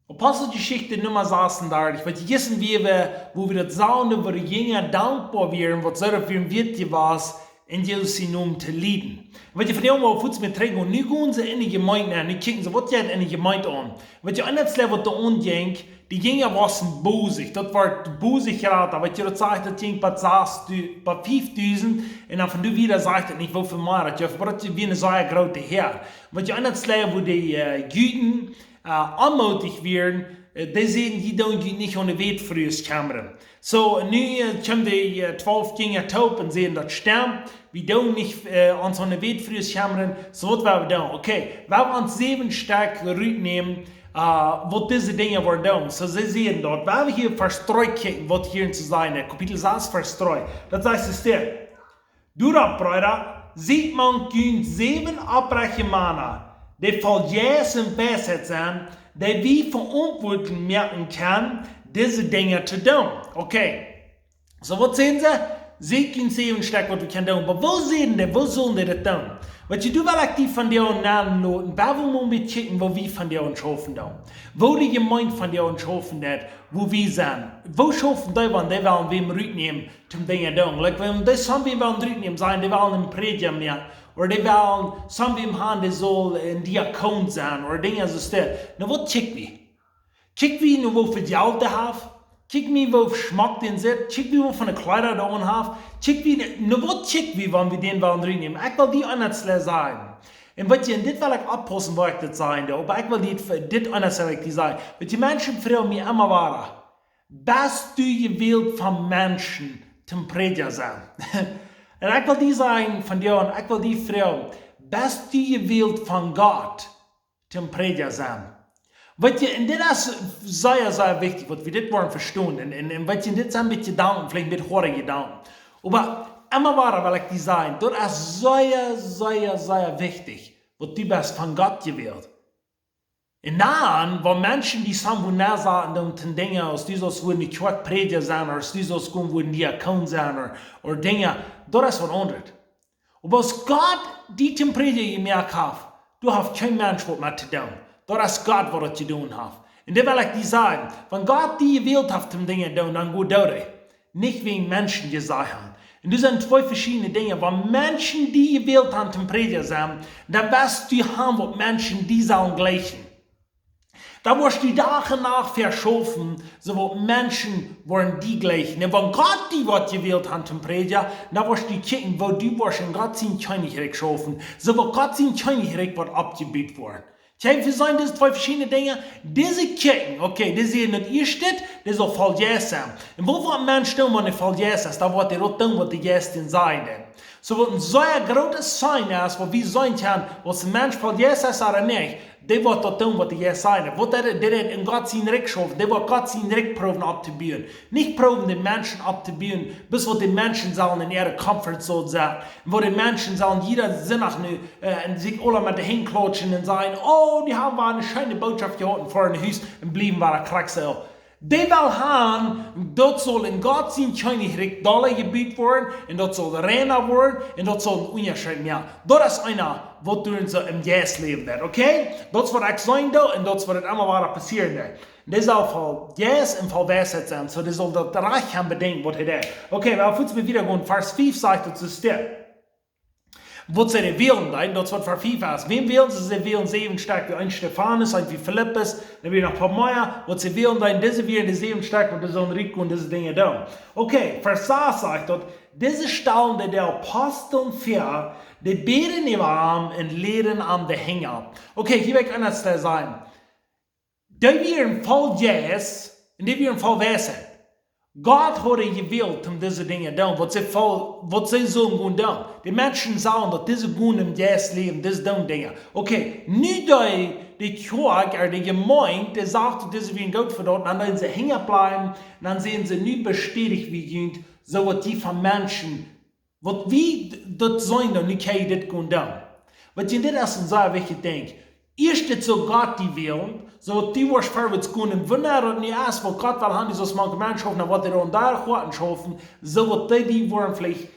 Aposteljeschicht Nummer 36, wat wissen wo wir das sagen, wo die Jünger dankbar wären, was so für wird was in Jesu Namen zu leiden. Wat je van jou maar voets met trinken, nu gaan ze in de gemeente aan, nu kijken ze wat jij in de gemeente aan. Wat je anders wat er aandenkt, die Jünger waren bosig, dat wordt bosig geraten, wat je dat zegt, dat je bij 5000 en dan van nu wieder zegt het niet hoeveel meer, dat je wie een zeer grote Heer. Wat je anders wo die Juden anmutig werden, die sehen, die doen die nicht ohne Welt frühes Kammern. So, nu kommen die 12 Jünger taub und sehen, das stimmt. Wir tun nicht uns ohne Welt frühes Kammern. So, was werden wir tun? Okay, wir werden uns 7 stark nehmen, was diese Dinge werden tun. So, sie sehen dort, wenn wir hier verstreut kicken, was hier zu sein ist. Kapitel 6 verstreut. Das heißt es dir. Du da, Brüder, sieht man 7 abbreche Männer, die voll Jäs und Weisheit sind, die wie verantwortlich merken kann, diese Dinge zu tun. Okay. So, was sehen sie? Sie können sehen, was wir können tun. Aber wo sehen die? Wo sollen die das tun? Was du will aktiv von dir und nahen noten, wo wir mit checken, wo wir von dir und schaffen tun. Wo die Gemeinde von dir und schaffen das, wo wir sind. Wo schaffen die, wenn die wollen, wem rücknehmen, zum Dinge tun. Like, wenn die Sambi wollen rücknehmen sein, die wollen einen Prediger mehr. Oder die wollen, Sambi haben, die soll ein Diakon sein, oder Dinge so das. Na, was checken wir? Checken wir nur, wo für die Alte haben? Checken wir, wo Schmack den sitzt? Checken wir, wo von den Kleider da haben? Checken wir, nur was checken wir, wenn wir den wollen reinnehmen? Ich will die anders sagen. Und was ich in dit will ich abpassen, wo ich das sagen darf. Aber ich will dit anders sagen. Weil die Menschen fragen mich immer wahr. Bist du gewählt von Menschen zum Prediger sein? Und ich will die sagen von dir und ich will die fragen. Bist du gewählt von Gott zum Prediger sein? Wat je, en dit is sehr wichtig, wat we dit worden verstaan. En wat je dit is een beetje down, vielleicht een beetje horen gedaan. Aber immer waar wil ik die zijn, dat is sehr wichtig, wat du bist von Gott gewählt. En dan, waar mensen die samen na zaten, dan ten dingen als die zoals worden die kwart prediger zijn, of die zoals worden diakon zijn, of dingen, dat is wat anders. Aber als Gott die ten prediger gemerkt heeft, du hast geen mens wat met te doen. Dat is God wat je doen heeft. En dat wil ik die zeggen. Wenn Gott die gewählt hat, um Dinge zu tun, dann gut durch. Nicht wegen Menschen gesagt haben. Und das sind 2 verschiedene Dinge. Wenn Menschen die gewählt haben, zum Prediger sein, dann wirst du haben, was Menschen die sollen gleichen. Da wirst du Tag und Nacht verschoben, so was Menschen wollen die gleichen. Und wenn Gott die was gewählt hat zum Prediger, dann wirst du kicken, wo du wirst in Gott sein Königreich geschaffen, so wo Gott sein Königreich wird abgebiet worden. Kijk, wir sagen, das 2 verschiedene Dinge. Diese Kirchen, okay, die sehen nicht ihr steht, das soll voll sein. Und wo wird ein Mensch tun, wenn er voll ist, da wird er auch tun, was die Gäste sein. So wird ein sehr großes Sein ist, wo wir sagen können, was ein Mensch voll ist oder nicht, der wird auch tun, was die Gäste sein. Der in Gott sein Recht schaffen, der wird Gott sein Recht proben abzubauen. Nicht proben, die Menschen abzubauen, bis wo die Menschen sollen in ihrer Comfortzone sein. Wo die Menschen sollen jeder Sinnach sich alle mit den Händen klatschen und sagen, oh, die haben eine schöne Botschaft gehalten vor dem Haus und blieben bei der Kraxel. Die will haben, dort soll in Gott sein Königreich Dollar gebiet werden, und dort soll reiner werden, und dort soll ein Unterschied mehr. Das ist einer, was du in so im Yes leben wird, okay? Das wird auch sein da, und das wird immer weiter passieren da. Das soll voll Yes und voll Weisheit sein, so das soll das Reich haben bedingt, was er da. Okay, wir haben wieder gehen, Vers 5 sagt uns das da. Was sie wählen, das wird für 5 ist. Wem wählen sie? Sie wählen 7 stark wie ein Stephanus, ein wie Philippus, dann wieder noch ein paar mehr. Was sie wählen, diese wählen die 7 stark und das sollen Rico und diese Dinge da. Okay, Vers 6 sagt dort, diese Stellen, die der Apostel für, die beten im Arm und lehren an den Hänger. Okay, hier will ich anders sagen. Die wären voll Yes und die wären voll Weisheit. Gott hat gewählt, um diese Dinge zu tun, was sie sollen tun. Die Menschen sagen, dass diese Guten im Yes leben, diese Dinge. Okay, nicht die Kirche oder die Gemeinde, die sagt, dass sie Gott für dort, dann werden sie hängen bleiben, dann sehen sie nicht bestätigt wie Gott, so was die von Menschen, was wie das sein, und nicht kann das tun. Was ich in das sehr wichtig denke, erst so Gott die wählen, so die was vorwärts gehen, und wenn er nicht ist, wo Gott will haben, die so manche Menschen hoffen, was er da schaffen, so was die wollen vielleicht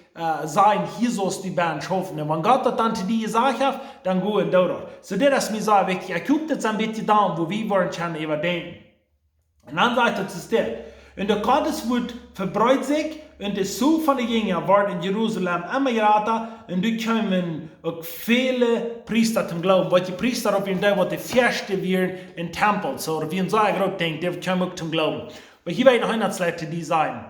sein, hier sollst du Band schaffen. Und wenn Gott das dann zu dir gesagt hat, dann geh und dort. So das ist mir so wichtig. Ich gucke das ein bisschen da, wo wir wollen schon überdenken. Und dann sagt er zu dir, und der Gotteswort verbreitet sich, und der Sohn von den Jüngern war in Jerusalem immer geraten, und da kommen auch viele Priester zum Glauben, weil die Priester auf jeden Fall die Fürsten wären im Tempel, so, oder wie ein Sager auch denkt, die kommen auch zum Glauben. Aber hier werden Einheitsleute die sein.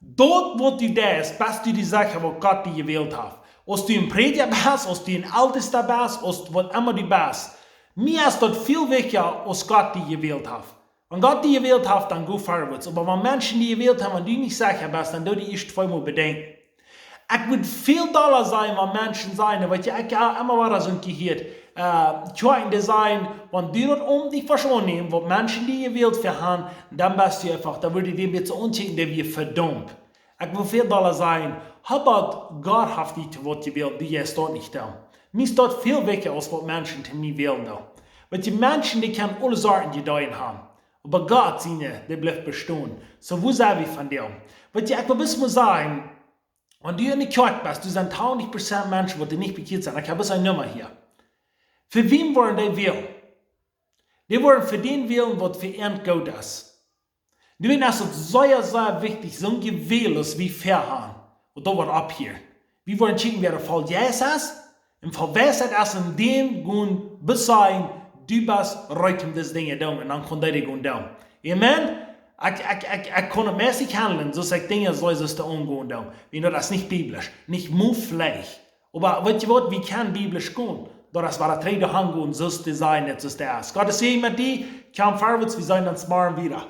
Dort, wo du das, bist du die Sache, wo Gott dir gewählt hat. Als du ein Prediger bist, als du ein Ältester bist, als was immer du bist. Mir ist das viel wichtiger, als Gott dir gewählt hat. Wenn Gott dir gewählt hat, dann go vorwärts. Aber wenn Menschen die gewählt haben, wenn du nicht sicher bist, dann du die erst zweimal bedenken. Ich würde viel doller sein, wenn Menschen sein, weil ich auch immer wieder so gehört, trying sein, wenn du das dich verschonen, wo Menschen die gewählt haben, dann bist du einfach, da würde ich dir jetzt unschicken, der wir verdammt. Ich will viel doller sein, aber Gott hat dich zu was gewählt, die ist dort nicht da. Mir ist dort viel wichtiger, als was Menschen zu mir wählen da. Weil die Menschen, die können alle Sorgen gedeihen haben. Aber Gott, der bleibt bestehen. So, wo sind wir von dem? Weil ich will wissen, sagen, wenn du in der Kirche bist, du sind 80% Menschen, die nicht bekehrt sind. Ich habe eine Nummer hier. Für wen wollen die wählen? Die wollen für den wählen, was für ihn gut ist. Du weißt, es ist sehr wichtig, so ein Gewähl ist wie Verhahn. Und da wird ab hier. Wir wollen schicken, wer der Fall Jesus ist. Im Fall Weisheit ist in dem Grund besagen, du bist recht das Ding da und dann kann der gehen da. Amen? Ich kann mäßig handeln, so ich Dinge so ist es da umgehen da. Wenn das ist nicht biblisch, nicht mufflich. Aber weißt du was, wie kann biblisch gehen? Das war der dritte Hang und so ist das sein, jetzt ist das. Gott ist mit dir, komm vorwärts, wir sehen uns morgen wieder.